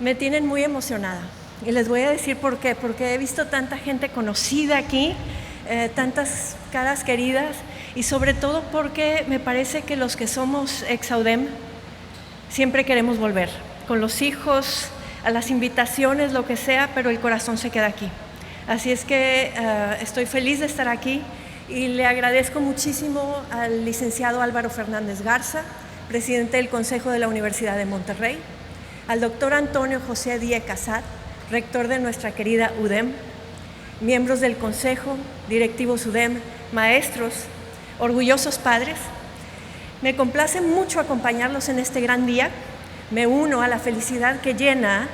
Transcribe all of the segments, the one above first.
Me tienen muy emocionada y les voy a decir por qué. Porque he visto tanta gente conocida aquí, tantas caras queridas, y sobre todo porque me parece que los que somos ex-AUDEM siempre queremos volver, con los hijos, a las invitaciones, lo que sea, pero el corazón se queda aquí. Así es que estoy feliz de estar aquí y le agradezco muchísimo al licenciado Álvaro Fernández Garza, presidente del Consejo de la Universidad de Monterrey, al doctor Antonio José Díez Casat, rector de nuestra querida UDEM, miembros del Consejo, directivos UDEM, maestros, orgullosos padres. Me complace mucho acompañarlos en este gran día. Me uno a la felicidad que llena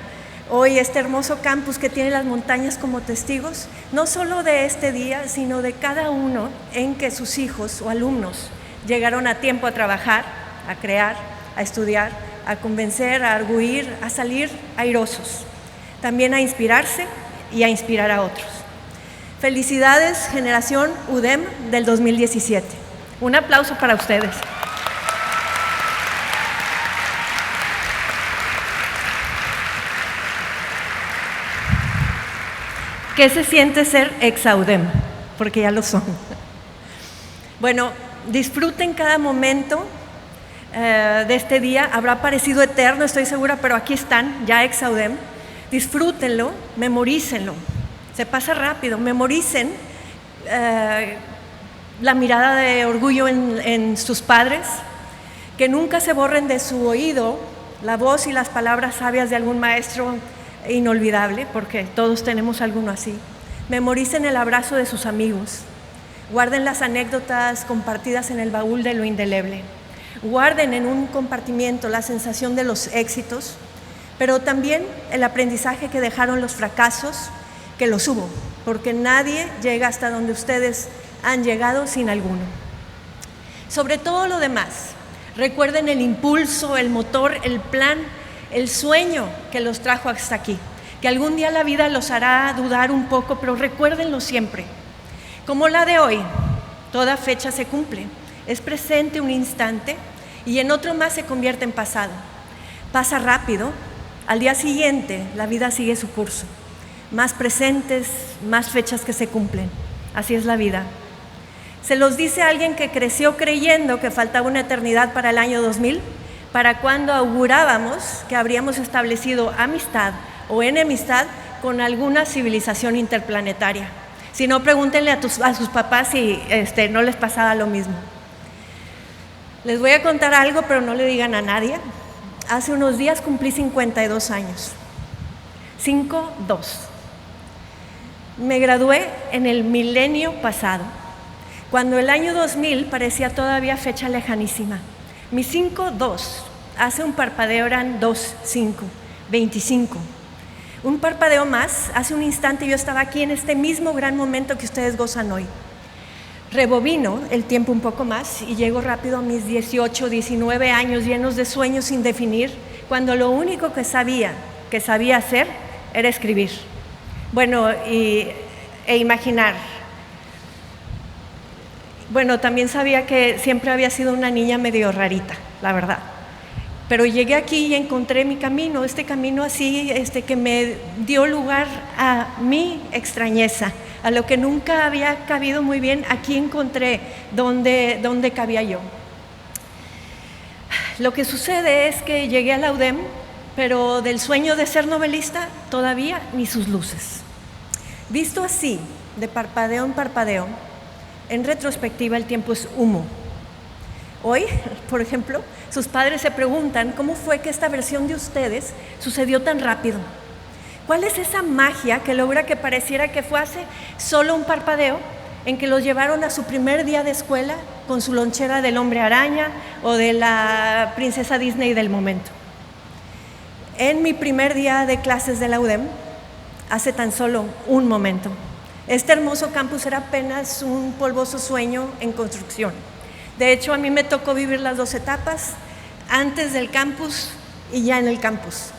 hoy este hermoso campus que tiene las montañas como testigos, no solo de este día, sino de cada uno en que sus hijos o alumnos llegaron a tiempo a trabajar, a crear, a estudiar, a convencer, a arguir, a salir airosos, también a inspirarse y a inspirar a otros. Felicidades, generación UDEM del 2017. Un aplauso para ustedes. ¿Qué se siente ser ex-AUDEM? Porque ya lo son. Bueno, disfruten cada momento de este día. Habrá parecido eterno, estoy segura, pero aquí están, ya ex-AUDEM. Disfrútenlo, memorícenlo. Se pasa rápido. Memoricen la mirada de orgullo en sus padres, que nunca se borren de su oído la voz y las palabras sabias de algún maestro inolvidable, porque todos tenemos alguno así. Memoricen el abrazo de sus amigos. Guarden las anécdotas compartidas en el baúl de lo indeleble. Guarden en un compartimiento la sensación de los éxitos, pero también el aprendizaje que dejaron los fracasos, que los hubo, porque nadie llega hasta donde ustedes han llegado sin alguno. Sobre todo lo demás, recuerden el impulso, el motor, el plan, el sueño que los trajo hasta aquí, que algún día la vida los hará dudar un poco, pero recuérdenlo siempre. Como la de hoy, toda fecha se cumple, es presente un instante y en otro más se convierte en pasado. Pasa rápido, al día siguiente la vida sigue su curso. Más presentes, más fechas que se cumplen. Así es la vida. Se los dice alguien que creció creyendo que faltaba una eternidad para el año 2000, para cuando augurábamos que habríamos establecido amistad o enemistad con alguna civilización interplanetaria. Si no, pregúntenle a sus papás si no les pasaba lo mismo. Les voy a contar algo, pero no le digan a nadie. Hace unos días cumplí 52 años. 52. Me gradué en el milenio pasado, cuando el año 2000 parecía todavía fecha lejanísima. Mis 5-2, hace un parpadeo eran 2-5, 25. Un parpadeo más, hace un instante yo estaba aquí en este mismo gran momento que ustedes gozan hoy. Rebobino el tiempo un poco más y llego rápido a mis 18, 19 años llenos de sueños sin definir, cuando lo único que sabía hacer era escribir. Bueno, e imaginar. Bueno, también sabía que siempre había sido una niña medio rarita, la verdad. Pero llegué aquí y encontré mi camino, este camino así que me dio lugar a mi extrañeza, a lo que nunca había cabido muy bien. Aquí encontré dónde cabía yo. Lo que sucede es que llegué a la UDEM, pero del sueño de ser novelista todavía ni sus luces. Visto así, de parpadeo en parpadeo, en retrospectiva el tiempo es humo. Hoy, por ejemplo, sus padres se preguntan cómo fue que esta versión de ustedes sucedió tan rápido. ¿Cuál es esa magia que logra que pareciera que fue hace solo un parpadeo en que los llevaron a su primer día de escuela con su lonchera del Hombre Araña o de la princesa Disney del momento? En mi primer día de clases de la UDEM, hace tan solo un momento, este hermoso campus era apenas un polvoso sueño en construcción. De hecho, a mí me tocó vivir las dos etapas, antes del campus y ya en el campus.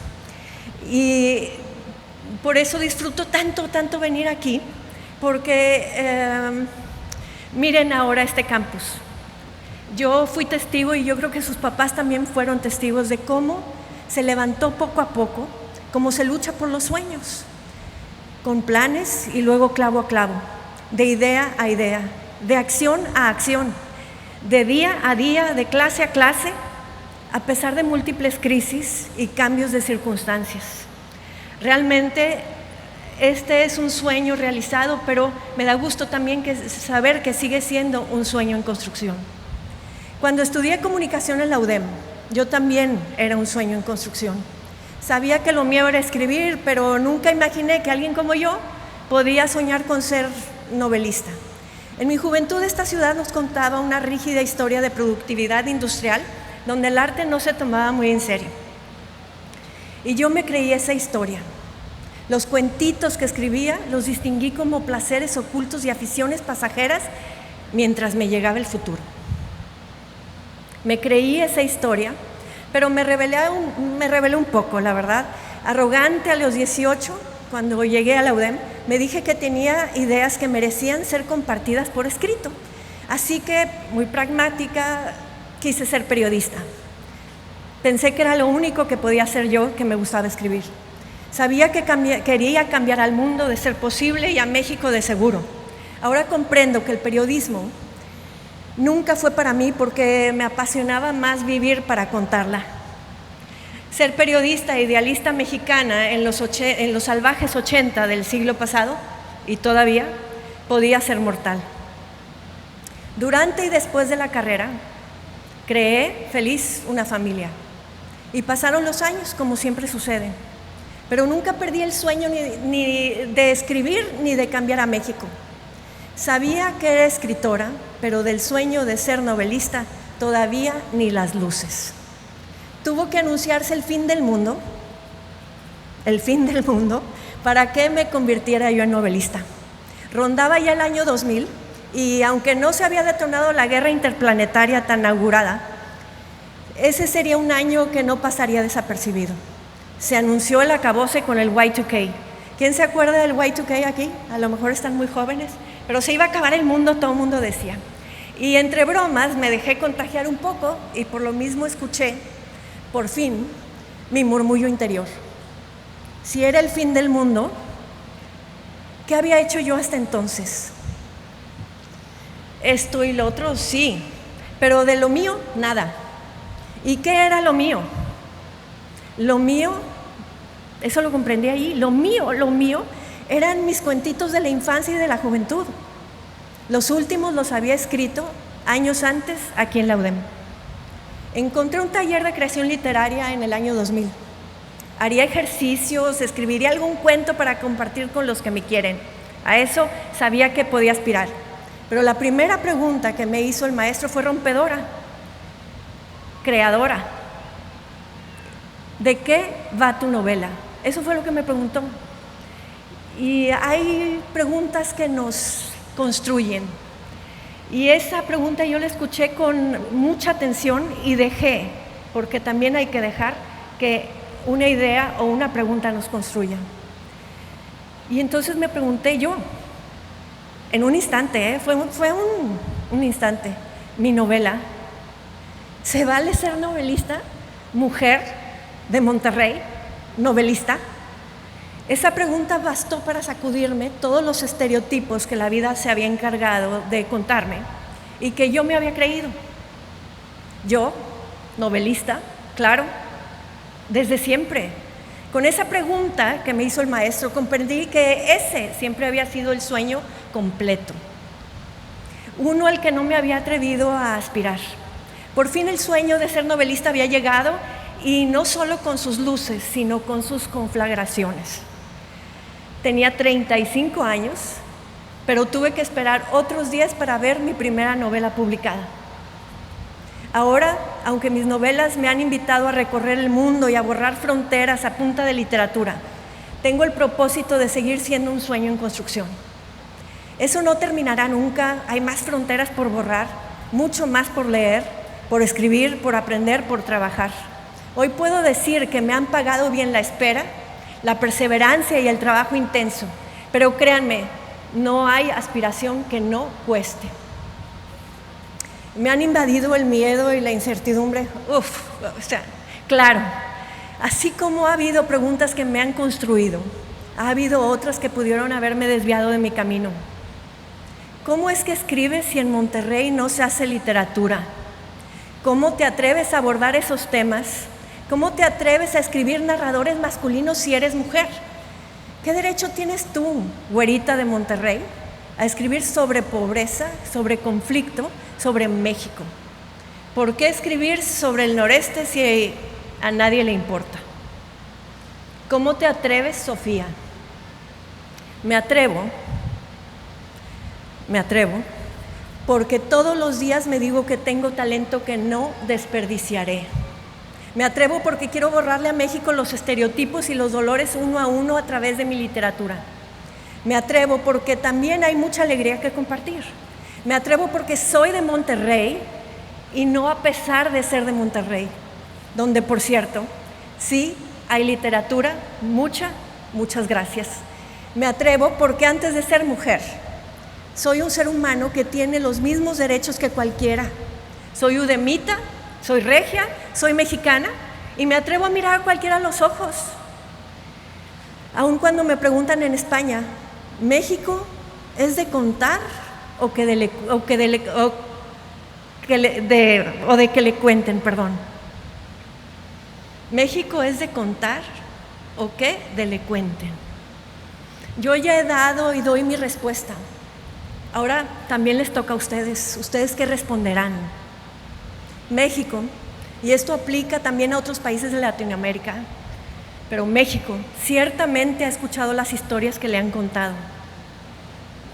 Y por eso disfruto tanto venir aquí, porque miren ahora este campus. Yo fui testigo y yo creo que sus papás también fueron testigos de cómo se levantó poco a poco como se lucha por los sueños, con planes y luego clavo a clavo, de idea a idea, de acción a acción, de día a día, de clase a clase, a pesar de múltiples crisis y cambios de circunstancias. Realmente este es un sueño realizado, pero me da gusto también saber que sigue siendo un sueño en construcción. Cuando estudié comunicación en la UDEM, yo también era un sueño en construcción. Sabía que lo mío era escribir, pero nunca imaginé que alguien como yo podía soñar con ser novelista. En mi juventud esta ciudad nos contaba una rígida historia de productividad industrial donde el arte no se tomaba muy en serio. Y yo me creí esa historia. Los cuentitos que escribía los distinguí como placeres ocultos y aficiones pasajeras mientras me llegaba el futuro. Me creí esa historia, pero me rebelé un poco, la verdad. Arrogante a los 18, cuando llegué a la UDEM, me dije que tenía ideas que merecían ser compartidas por escrito. Así que, muy pragmática, quise ser periodista. Pensé que era lo único que podía hacer yo, que me gustaba escribir. Sabía que quería cambiar al mundo de ser posible y a México de seguro. Ahora comprendo que el periodismo nunca fue para mí porque me apasionaba más vivir para contarla. Ser periodista idealista mexicana en los salvajes 80 del siglo pasado, y todavía, podía ser mortal. Durante y después de la carrera, creé feliz una familia. Y pasaron los años, como siempre sucede. Pero nunca perdí el sueño ni de escribir ni de cambiar a México. Sabía que era escritora, pero del sueño de ser novelista todavía ni las luces. Tuvo que anunciarse el fin del mundo, para que me convirtiera yo en novelista. Rondaba ya el año 2000 y aunque no se había detonado la guerra interplanetaria tan augurada, ese sería un año que no pasaría desapercibido. Se anunció el acabose con el Y2K. ¿Quién se acuerda del Y2K aquí? A lo mejor están muy jóvenes, pero se iba a acabar el mundo, todo el mundo decía. Y entre bromas me dejé contagiar un poco y por lo mismo escuché, por fin, mi murmullo interior. Si era el fin del mundo, ¿qué había hecho yo hasta entonces? Esto y lo otro, sí, pero de lo mío, nada. ¿Y qué era lo mío? Lo mío, eso lo comprendí ahí, lo mío eran mis cuentitos de la infancia y de la juventud. Los últimos los había escrito años antes aquí en la UDEM. Encontré un taller de creación literaria en el año 2000. Haría ejercicios, escribiría algún cuento para compartir con los que me quieren. A eso sabía que podía aspirar. Pero la primera pregunta que me hizo el maestro fue rompedora, creadora. ¿De qué va tu novela? Eso fue lo que me preguntó. Y hay preguntas que nos construyen. Y esa pregunta yo la escuché con mucha atención y dejé, porque también hay que dejar que una idea o una pregunta nos construya. Y entonces me pregunté yo, en un instante, fue un instante, mi novela, ¿se vale ser novelista? Mujer de Monterrey, novelista. Esa pregunta bastó para sacudirme todos los estereotipos que la vida se había encargado de contarme y que yo me había creído. Yo, novelista, claro, desde siempre. Con esa pregunta que me hizo el maestro, comprendí que ese siempre había sido el sueño completo. Uno al que no me había atrevido a aspirar. Por fin el sueño de ser novelista había llegado, y no solo con sus luces, sino con sus conflagraciones. Tenía 35 años, pero tuve que esperar otros 10 para ver mi primera novela publicada. Ahora, aunque mis novelas me han invitado a recorrer el mundo y a borrar fronteras a punta de literatura, tengo el propósito de seguir siendo un sueño en construcción. Eso no terminará nunca, hay más fronteras por borrar, mucho más por leer, por escribir, por aprender, por trabajar. Hoy puedo decir que me han pagado bien la espera, la perseverancia y el trabajo intenso, pero créanme, no hay aspiración que no cueste. Me han invadido el miedo y la incertidumbre, claro, Así como ha habido preguntas que me han construido, ha habido otras que pudieron haberme desviado de mi camino. ¿Cómo es que escribes si en Monterrey no se hace literatura? ¿Cómo te atreves a abordar esos temas? ¿Cómo te atreves a escribir narradores masculinos si eres mujer? ¿Qué derecho tienes tú, güerita de Monterrey, a escribir sobre pobreza, sobre conflicto, sobre México? ¿Por qué escribir sobre el noreste si a nadie le importa? ¿Cómo te atreves, Sofía? Me atrevo, porque todos los días me digo que tengo talento que no desperdiciaré. Me atrevo porque quiero borrarle a México los estereotipos y los dolores uno a uno a través de mi literatura. Me atrevo porque también hay mucha alegría que compartir. Me atrevo porque soy de Monterrey y no a pesar de ser de Monterrey, donde, por cierto, sí hay literatura, muchas gracias. Me atrevo porque antes de ser mujer, soy un ser humano que tiene los mismos derechos que cualquiera. Soy udemita, soy regia, soy mexicana y me atrevo a mirar a cualquiera a los ojos. Aun cuando me preguntan en España, ¿México es de contar o de que le cuenten, perdón? ¿México es de contar o que de le cuenten? Yo ya he dado y doy mi respuesta. Ahora también les toca a ustedes. ¿Ustedes qué responderán? México, y esto aplica también a otros países de Latinoamérica, pero México ciertamente ha escuchado las historias que le han contado.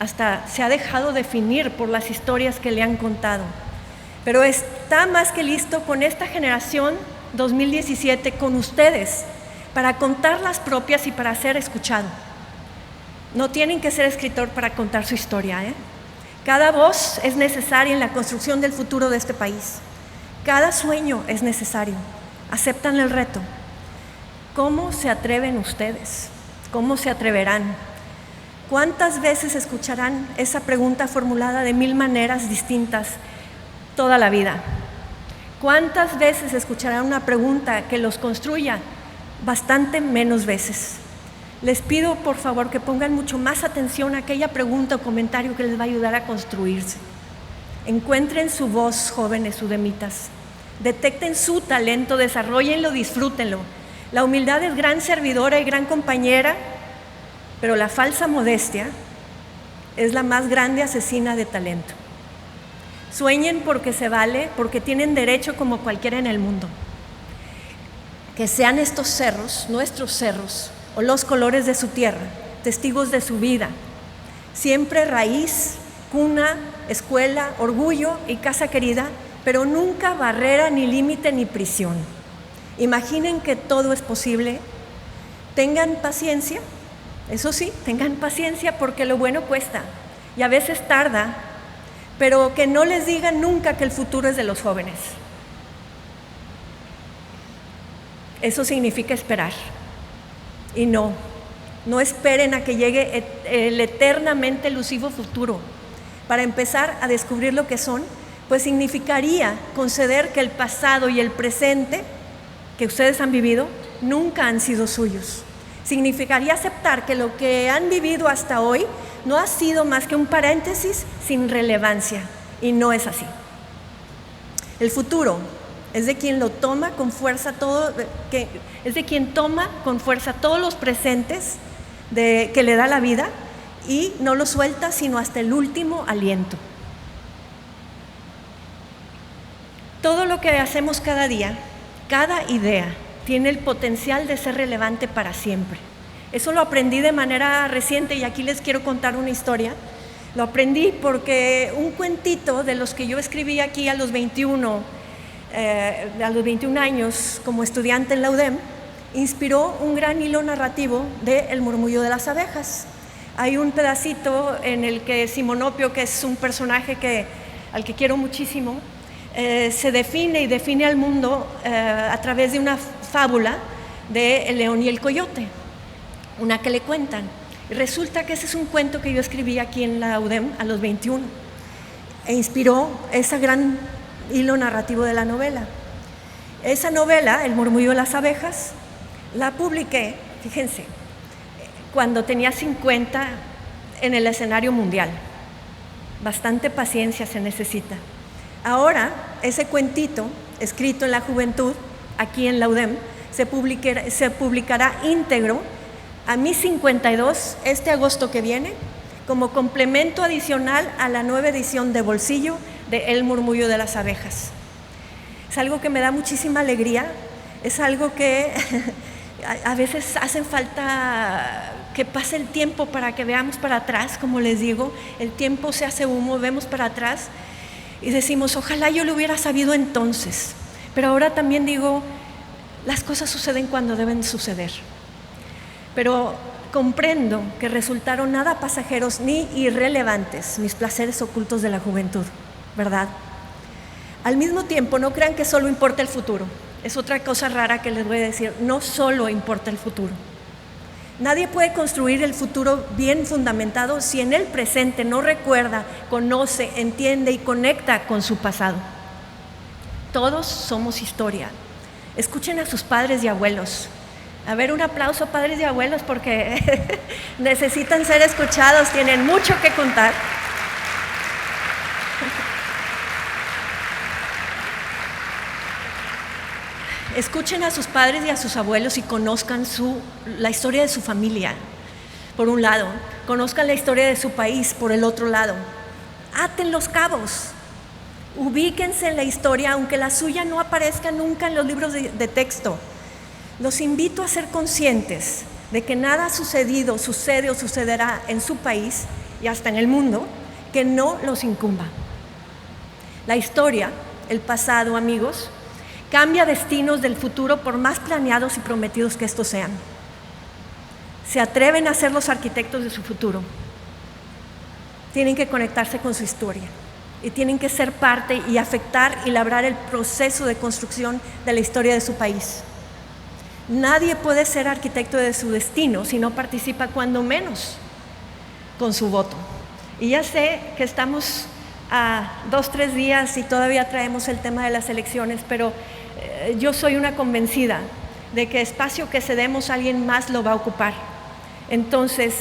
Hasta se ha dejado definir por las historias que le han contado. Pero está más que listo con esta generación 2017, con ustedes, para contar las propias y para ser escuchado. No tienen que ser escritor para contar su historia, ¿eh? Cada voz es necesaria en la construcción del futuro de este país. Cada sueño es necesario. ¿Aceptan el reto? ¿Cómo se atreven ustedes? ¿Cómo se atreverán? ¿Cuántas veces escucharán esa pregunta formulada de 1000 maneras distintas toda la vida? ¿Cuántas veces escucharán una pregunta que los construya? Bastante menos veces. Les pido, por favor, que pongan mucho más atención a aquella pregunta o comentario que les va a ayudar a construirse. Encuentren su voz, jóvenes udemitas. Detecten su talento, desarróllenlo, disfrútenlo. La humildad es gran servidora y gran compañera, pero la falsa modestia es la más grande asesina de talento. Sueñen porque se vale, porque tienen derecho como cualquiera en el mundo. Que sean estos cerros, nuestros cerros, o los colores de su tierra, testigos de su vida. Siempre raíz, cuna, escuela, orgullo y casa querida, pero nunca barrera, ni límite, ni prisión. Imaginen que todo es posible. Tengan paciencia, eso sí, tengan paciencia porque lo bueno cuesta y a veces tarda, pero que no les digan nunca que el futuro es de los jóvenes. Eso significa esperar. Y no esperen a que llegue el eternamente elusivo futuro. Para empezar a descubrir lo que son, pues significaría conceder que el pasado y el presente que ustedes han vivido nunca han sido suyos. Significaría aceptar que lo que han vivido hasta hoy no ha sido más que un paréntesis sin relevancia, y no es así. El futuro es de quien lo toma con fuerza es de quien toma con fuerza todos los presentes que le da la vida y no lo suelta sino hasta el último aliento. Todo lo que hacemos cada día, cada idea, tiene el potencial de ser relevante para siempre. Eso lo aprendí de manera reciente y aquí les quiero contar una historia. Lo aprendí porque un cuentito de los que yo escribí aquí a los 21 años como estudiante en la UDEM, inspiró un gran hilo narrativo de El murmullo de las abejas. Hay un pedacito en el que Simonopio, que es un personaje al que quiero muchísimo, se define al mundo a través de una fábula de El león y el coyote, una que le cuentan. Y resulta que ese es un cuento que yo escribí aquí en la UDEM a los 21 e inspiró ese gran hilo narrativo de la novela. Esa novela, El murmullo de las abejas, La publiqué, fíjense, cuando tenía 50 en el escenario mundial. Bastante paciencia se necesita. Ahora, ese cuentito, escrito en la juventud, aquí en la UDEM, se publicará íntegro a mis 52 este agosto que viene, como complemento adicional a la nueva edición de Bolsillo de El murmullo de las abejas. Es algo que me da muchísima alegría, es algo que a veces hacen falta que pase el tiempo para que veamos para atrás, como les digo, el tiempo se hace humo, vemos para atrás y decimos, ojalá yo lo hubiera sabido entonces. Pero ahora también digo, las cosas suceden cuando deben suceder. Pero comprendo que resultaron nada pasajeros ni irrelevantes mis placeres ocultos de la juventud, ¿verdad? Al mismo tiempo, no crean que solo importa el futuro. Es otra cosa rara que les voy a decir, no solo importa el futuro. Nadie puede construir el futuro bien fundamentado si en el presente no recuerda, conoce, entiende y conecta con su pasado. Todos somos historia. Escuchen a sus padres y abuelos. A ver, un aplauso, padres y abuelos, porque necesitan ser escuchados, tienen mucho que contar. Escuchen a sus padres y a sus abuelos y conozcan la historia de su familia, por un lado. Conozcan la historia de su país, por el otro lado. Aten los cabos. Ubíquense en la historia, aunque la suya no aparezca nunca en los libros de texto. Los invito a ser conscientes de que nada ha sucedido, sucede o sucederá en su país y hasta en el mundo que no los incumba. La historia, el pasado, amigos, cambia destinos del futuro por más planeados y prometidos que estos sean. Se atreven a ser los arquitectos de su futuro. Tienen que conectarse con su historia y tienen que ser parte y afectar y labrar el proceso de construcción de la historia de su país. Nadie puede ser arquitecto de su destino si no participa cuando menos con su voto. Y ya sé que estamos a 2-3 días y todavía traemos el tema de las elecciones, pero yo soy una convencida de que espacio que cedemos alguien más lo va a ocupar. Entonces,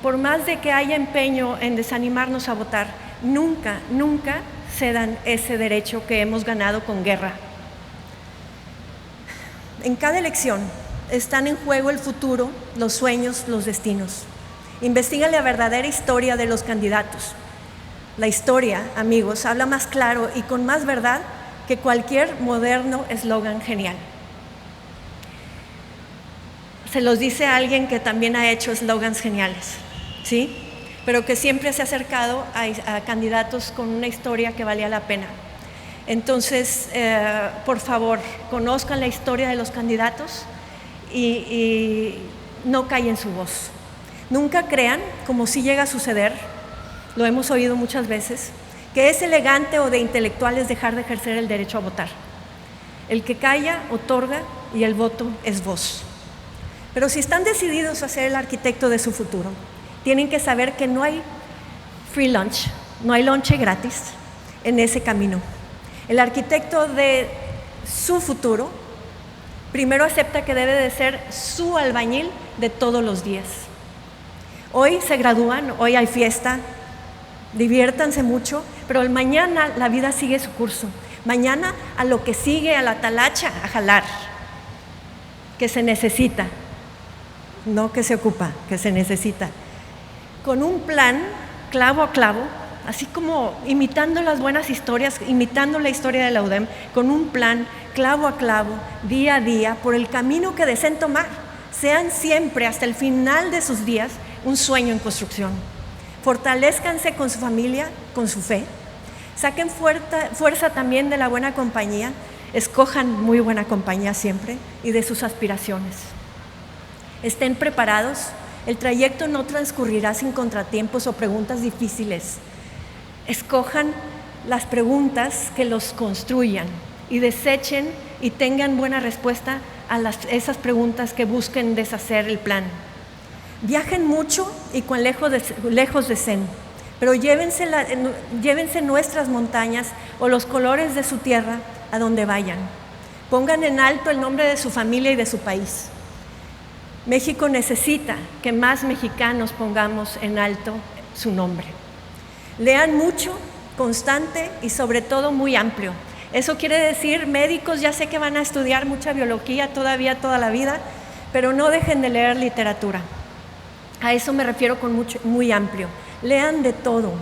por más de que haya empeño en desanimarnos a votar, nunca cedan ese derecho que hemos ganado con guerra. En cada elección están en juego el futuro, los sueños, los destinos. Investiga la verdadera historia de los candidatos. La historia, amigos, habla más claro y con más verdad que cualquier moderno eslogan genial. Se los dice a alguien que también ha hecho eslogans geniales, ¿sí? Pero que siempre se ha acercado a candidatos con una historia que valía la pena. Entonces, por favor, conozcan la historia de los candidatos y no callen su voz. Nunca crean, como sí llega a suceder, lo hemos oído muchas veces, que es elegante o de intelectuales dejar de ejercer el derecho a votar. El que calla, otorga y el voto es voz. Pero si están decididos a ser el arquitecto de su futuro, tienen que saber que no hay free lunch, no hay lonche gratis en ese camino. El arquitecto de su futuro primero acepta que debe de ser su albañil de todos los días. Hoy se gradúan, hoy hay fiesta, diviértanse mucho, pero el mañana la vida sigue su curso. Mañana a lo que sigue, a la talacha, a jalar, que se necesita, no que se ocupa, que se necesita. Con un plan, clavo a clavo, así como imitando las buenas historias, imitando la historia de la UDEM, con un plan, clavo a clavo, día a día, por el camino que deseen tomar. Sean siempre, hasta el final de sus días, un sueño en construcción. Fortalézcanse con su familia, con su fe. Saquen fuerza también de la buena compañía. Escojan muy buena compañía siempre y de sus aspiraciones. Estén preparados. El trayecto no transcurrirá sin contratiempos o preguntas difíciles. Escojan las preguntas que los construyan y desechen y tengan buena respuesta a esas preguntas que busquen deshacer el plan. Viajen mucho y con lejos deseen, pero llévense nuestras montañas o los colores de su tierra a donde vayan. Pongan en alto el nombre de su familia y de su país. México necesita que más mexicanos pongamos en alto su nombre. Lean mucho, constante y sobre todo muy amplio. Eso quiere decir, médicos, ya sé que van a estudiar mucha biología todavía toda la vida, pero no dejen de leer literatura. A eso me refiero con muy amplio. Lean de todo.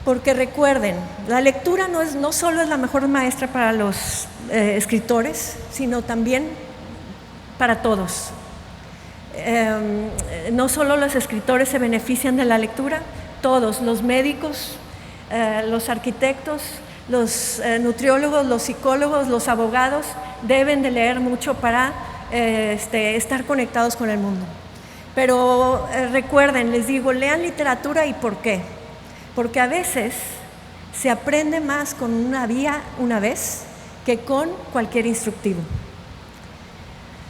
Porque recuerden, la lectura no solo es la mejor maestra para los escritores, sino también para todos. No solo los escritores se benefician de la lectura, todos, los médicos, los arquitectos, los nutriólogos, los psicólogos, los abogados, deben de leer mucho para estar conectados con el mundo. Pero recuerden, les digo, lean literatura. ¿Y por qué? Porque a veces se aprende más con una vez que con cualquier instructivo.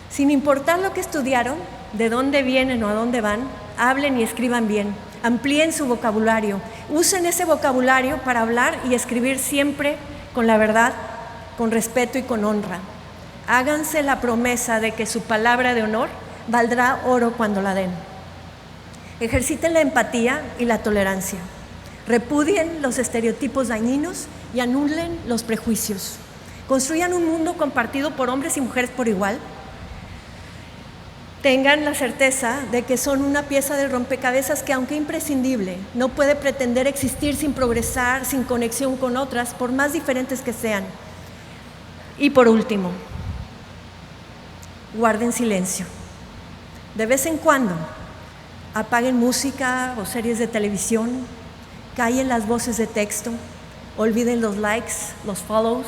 Sin importar lo que estudiaron, de dónde vienen o a dónde van, hablen y escriban bien, amplíen su vocabulario, usen ese vocabulario para hablar y escribir siempre con la verdad, con respeto y con honra. Háganse la promesa de que su palabra de honor valdrá oro cuando la den. Ejerciten la empatía y la tolerancia. Repudien los estereotipos dañinos y anulen los prejuicios. Construyan un mundo compartido por hombres y mujeres por igual. Tengan la certeza de que son una pieza del rompecabezas que, aunque imprescindible, no puede pretender existir sin progresar, sin conexión con otras, por más diferentes que sean. Y por último, guarden silencio. De vez en cuando, apaguen música o series de televisión, callen las voces de texto, olviden los likes, los follows,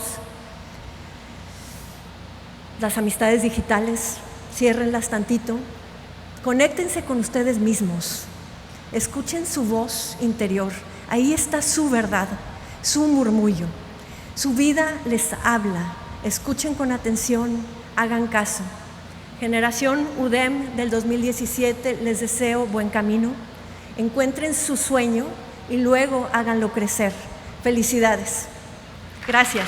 las amistades digitales, ciérrenlas tantito, conéctense con ustedes mismos, escuchen su voz interior, ahí está su verdad, su murmullo, su vida les habla, escuchen con atención, hagan caso. Generación UDEM del 2017, les deseo buen camino, encuentren su sueño y luego háganlo crecer. Felicidades. Gracias.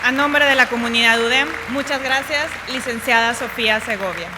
A nombre de la comunidad UDEM, muchas gracias, licenciada Sofía Segovia.